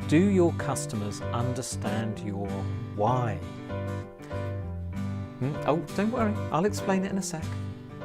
Do your customers understand your why? Oh, don't worry, I'll explain it in a sec.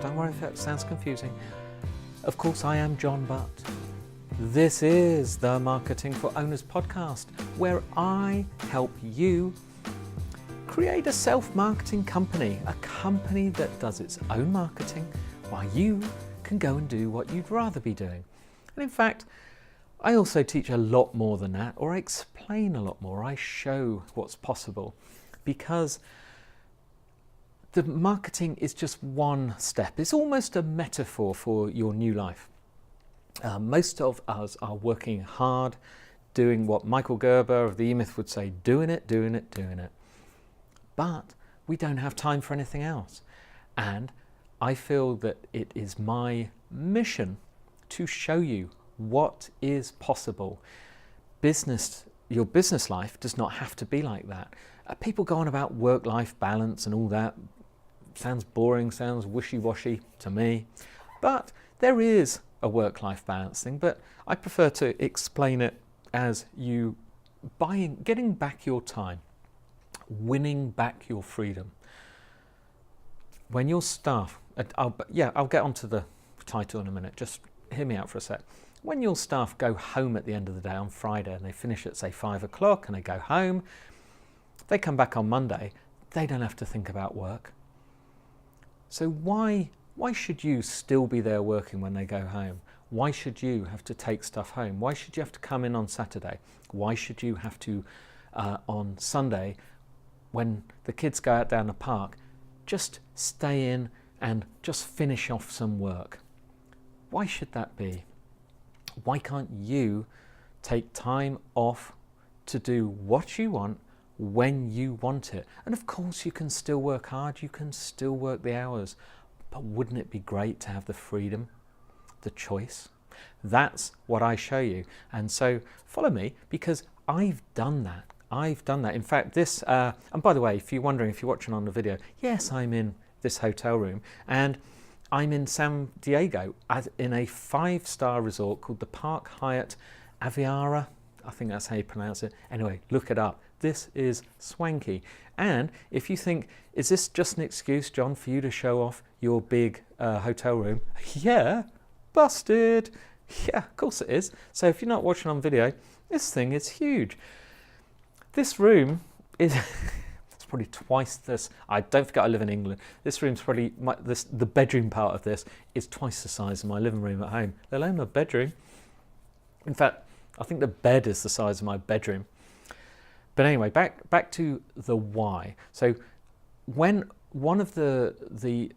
Don't worry if it sounds confusing. Of course, I am John Butt. This is the Marketing for Owners podcast, where I help you create a self-marketing company, a company that does its own marketing while you can go and do what you'd rather be doing. And in fact, I also teach a lot more than that, or I explain a lot more. I show what's possible, because the marketing is just one step. It's almost a metaphor for your new life. Most of us are working hard, doing what Michael Gerber of the E-Myth would say, doing it. But we don't have time for anything else. And I feel that it is my mission to show you what is possible. Your business life does not have to be like that. People go on about work-life balance and all that. Sounds boring, sounds wishy-washy to me. But there is a work-life balance thing, but I prefer to explain it as you getting back your time, winning back your freedom. When your staff, I'll get onto the title in a minute, just hear me out for a sec. When your staff go home at the end of the day on Friday and they finish at say 5 o'clock and they go home, they come back on Monday, they don't have to think about work. So why should you still be there working when they go home? Why should you have to take stuff home? Why should you have to come in on Saturday? Why should you have to, on Sunday, when the kids go out down the park, just stay in and just finish off some work? Why should that be? Why can't you take time off to do what you want when you want it? And of course you can still work hard, you can still work the hours, but wouldn't it be great to have the freedom, the choice? That's what I show you. And so follow me, because I've done that. In fact, this, and by the way, if you're wondering, if you're watching on the video, yes, I'm in this hotel room, and I'm in San Diego in a 5-star resort called the Park Hyatt Aviara. I think that's how you pronounce it. Anyway, look it up. This is swanky. And if you think, is this just an excuse, John, for you to show off your big hotel room? Yeah, busted. Yeah, of course it is. So if you're not watching on video, this thing is huge. This room is it's probably twice this. I don't forget I live in England. This room's probably the bedroom part of this is twice the size of my living room at home, let alone my bedroom. In fact, I think the bed is the size of my bedroom. But anyway, back to the why. So when one of the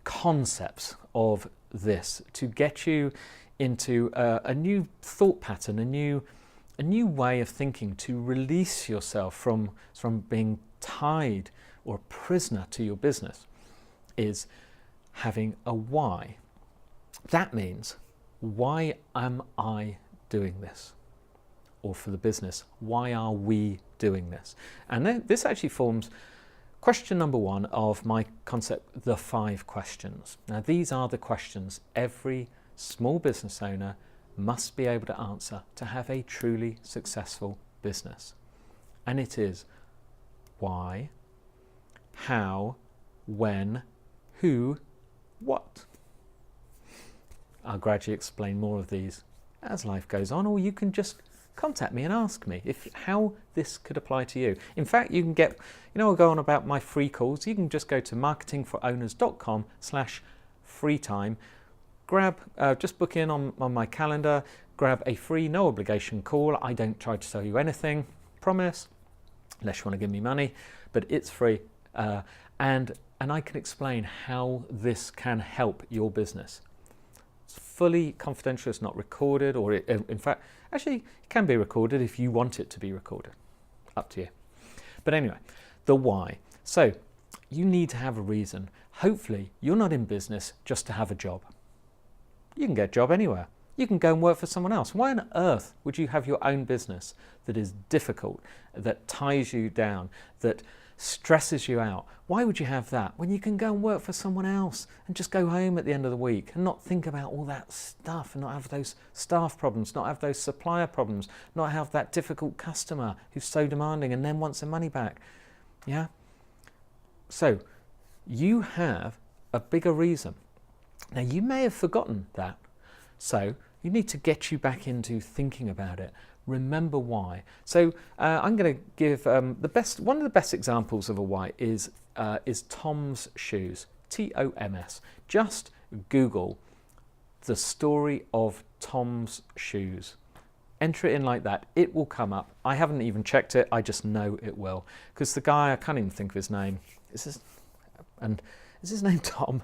concepts of this, to get you into a new thought pattern, a new way of thinking, to release yourself from being tied or a prisoner to your business, is having a why. That means, why am I doing this? Or for the business, why are we doing this? And then this actually forms question number 1 of my concept, the 5 questions. Now these are the questions every small business owner must be able to answer to have a truly successful business. And it is why, how, when, who, what. I'll gradually explain more of these as life goes on, or you can just contact me and ask me how this could apply to you. In fact, you can get, I'll go on about my free calls. You can just go to marketingforowners.com/free time. Just book in on my calendar, grab a free, no obligation call. I don't try to sell you anything, promise, unless you want to give me money, but it's free. And I can explain how this can help your business. It's fully confidential, it's not recorded, or in fact, actually it can be recorded if you want it to be recorded. Up to you. But anyway, the why. So you need to have a reason. Hopefully you're not in business just to have a job. You can get a job anywhere. You can go and work for someone else. Why on earth would you have your own business that is difficult, that ties you down, that stresses you out. Why would you have that when you can go and work for someone else and just go home at the end of the week and not think about all that stuff and not have those staff problems, not have those supplier problems, not have that difficult customer who's so demanding and then wants their money back? Yeah? So you have a bigger reason. Now you may have forgotten that. So you need to get you back into thinking about it. Remember why. So I'm going to give one of the best examples of a why is Tom's shoes, T-O-M-S. Just Google the story of Tom's shoes. Enter it in like that. It will come up. I haven't even checked it. I just know it will. Because the guy, I can't even think of his name. Is his name Tom?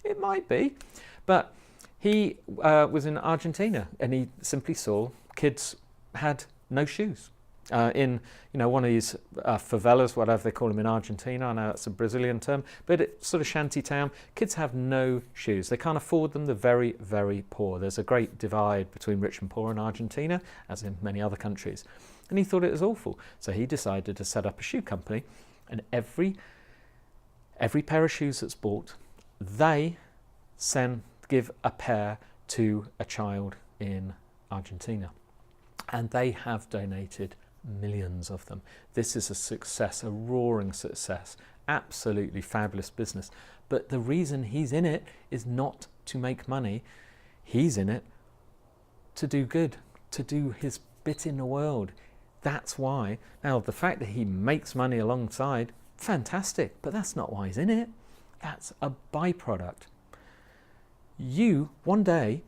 It might be. But he was in Argentina and he simply saw kids had no shoes in one of these favelas, whatever they call them in Argentina. I know that's a Brazilian term, but it's sort of shanty town. Kids have no shoes. They can't afford them. They're very, very poor. There's a great divide between rich and poor in Argentina, as in many other countries. And he thought it was awful. So he decided to set up a shoe company, and every pair of shoes that's bought, they give a pair to a child in Argentina. And they have donated millions of them. This is a success, a roaring success, absolutely fabulous business. But the reason he's in it is not to make money. He's in it to do good, to do his bit in the world. That's why. Now, the fact that he makes money alongside, fantastic, but that's not why he's in it. That's a byproduct. One day,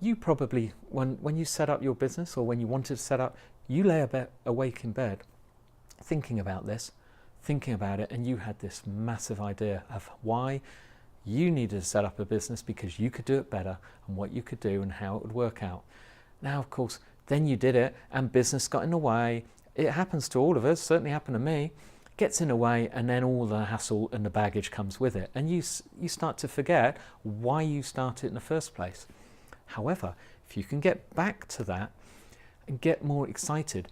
you probably, when you set up your business or when you wanted to set up, you lay awake in bed thinking about this, thinking about it, and you had this massive idea of why you needed to set up a business because you could do it better and what you could do and how it would work out. Now, of course, then you did it and business got in the way. It happens to all of us, certainly happened to me. Gets in the way, and then all the hassle and the baggage comes with it. And you start to forget why you started in the first place. However, if you can get back to that and get more excited,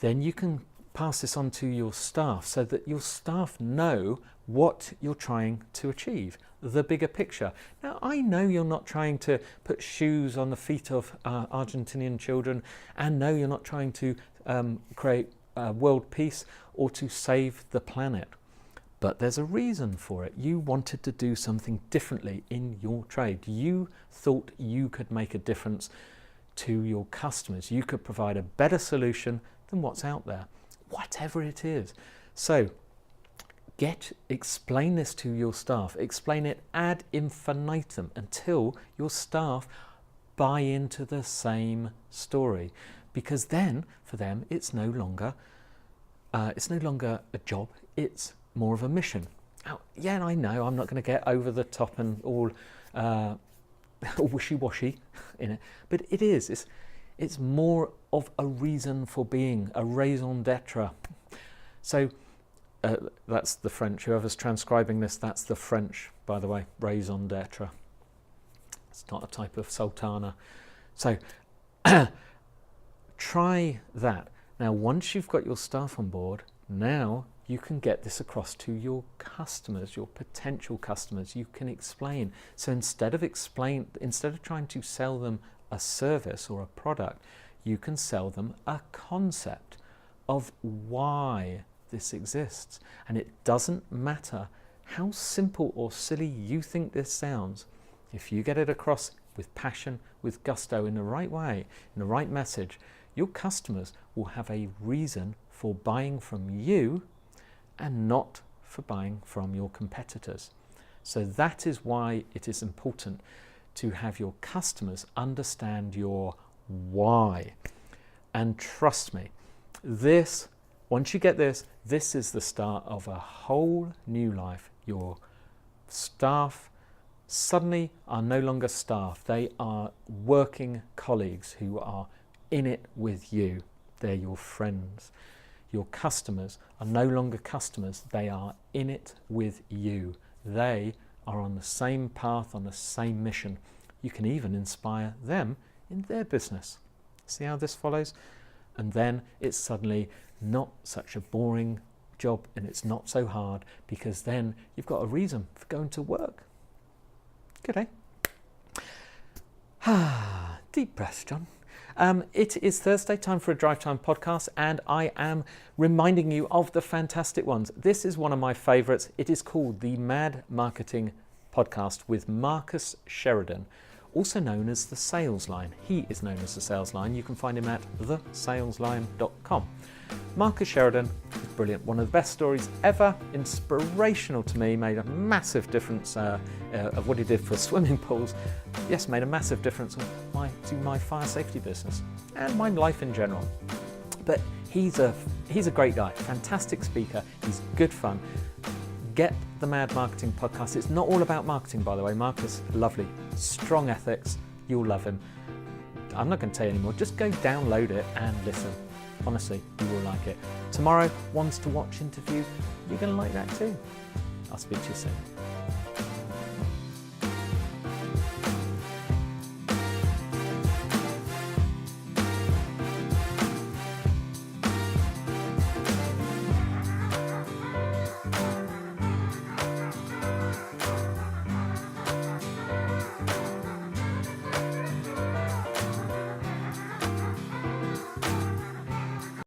then you can pass this on to your staff so that your staff know what you're trying to achieve, the bigger picture. Now, I know you're not trying to put shoes on the feet of Argentinian children, and no, you're not trying to create world peace or to save the planet. But there's a reason for it. You wanted to do something differently in your trade. You thought you could make a difference to your customers. You could provide a better solution than what's out there, whatever it is. So explain this to your staff. Explain it ad infinitum until your staff buy into the same story. Because then, for them, it's no longer a job. It's more of a mission. Now, yeah, I know I'm not going to get over the top and all wishy washy in it, but it is. It's more of a reason for being, a raison d'etre. So that's the French. Whoever's transcribing this, that's the French, by the way, raison d'etre. It's not a type of sultana. So try that. Now, once you've got your staff on board, now you can get this across to your customers, your potential customers. You can explain. So instead of trying to sell them a service or a product, you can sell them a concept of why this exists. And it doesn't matter how simple or silly you think this sounds. If you get it across with passion, with gusto, in the right way, in the right message, your customers will have a reason for buying from you and not for buying from your competitors. So that is why it is important to have your customers understand your why. And trust me, once you get this is the start of a whole new life. Your staff suddenly are no longer staff. They are working colleagues who are in it with you. They're your friends. Your customers are no longer customers. They are in it with you. They are on the same path, on the same mission. You can even inspire them in their business. See how this follows? And then it's suddenly not such a boring job and it's not so hard, because then you've got a reason for going to work. Good, eh? Deep breaths, John. It is Thursday, time for a Drive Time podcast, and I am reminding you of the fantastic ones. This is one of my favourites. It is called the Mad Marketing Podcast with Marcus Sheridan, also known as The Sales Line. He is known as The Sales Line. You can find him at thesalesline.com. Marcus Sheridan is brilliant. One of the best stories ever. Inspirational to me. Made a massive difference of what he did for swimming pools. Yes, made a massive difference to my fire safety business and my life in general. But he's a great guy. Fantastic speaker. He's good fun. Get the Mad Marketing Podcast. It's not all about marketing, by the way. Marcus, lovely. Strong ethics. You'll love him. I'm not going to tell you anymore. Just go download it and listen. Honestly, you will like it. Tomorrow, Ones to Watch interview. You're going to like that too. I'll speak to you soon.